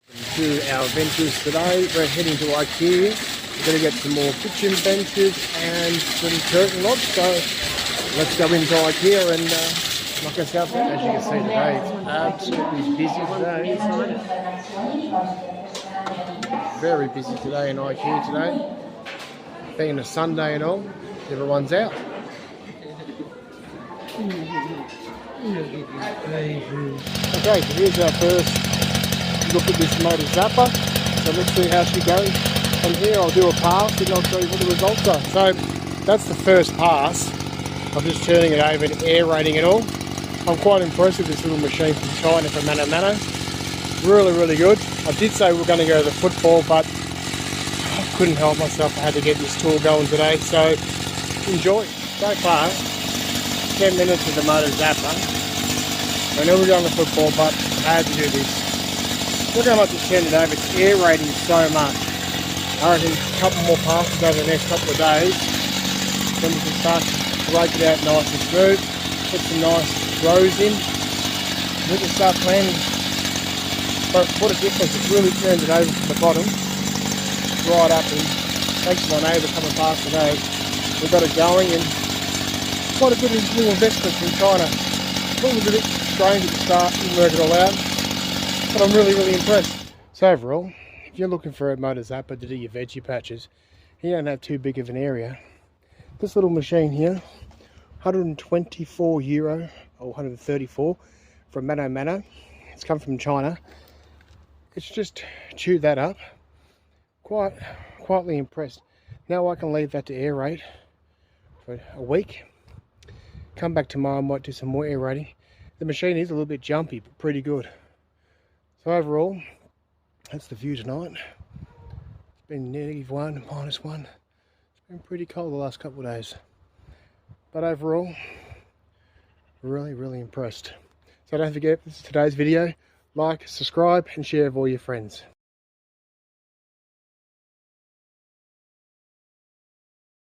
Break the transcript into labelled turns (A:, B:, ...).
A: To our ventures today, we're heading to IKEA. We're going to get some more kitchen benches and some curtain rods. So let's go into IKEA and knock us out there. As you can see today, it's absolutely busy today. Very busy today in IKEA today. Being a Sunday and all, everyone's out. Okay, so here's our first look at this motor zapper. So let's see how she goes. From here I'll do a pass and I'll show you what the results are. So that's the first pass. I'm just turning it over and aerating it all. I'm quite impressed with this little machine from China from Mano. Really, really good. I did say we were going to go to the football, but I couldn't help myself. I had to get this tour going today. So enjoy. So far, 10 minutes of the motor zapper. I know we're going to the football, but I had to do this. Look how much it's turned it over. It's aerating so much. I reckon a couple more passes over the next couple of days. Then we can start to rake it out nice and smooth. Put some nice rows in. We can start planting. But what a difference. It's really turned it over from the bottom. Right up, and thanks to my neighbour coming past today, we've got it going, and quite a good little investment from China. It was a bit strange at the start, didn't work it all out. But I'm really, really impressed. So overall, if you're looking for a motor zapper to do your veggie patches, you don't have too big of an area. This little machine here, €124 or 134 from Mano. It's come from China. It's just chewed that up. Quietly impressed. Now I can leave that to aerate for a week. Come back tomorrow, I might do some more aerating. The machine is a little bit jumpy, but pretty good. So overall, that's the view tonight. It's been -1, -1. It's been pretty cold the last couple of days. But overall, really, really impressed. So don't forget, this is today's video. Like, subscribe and share with all your friends.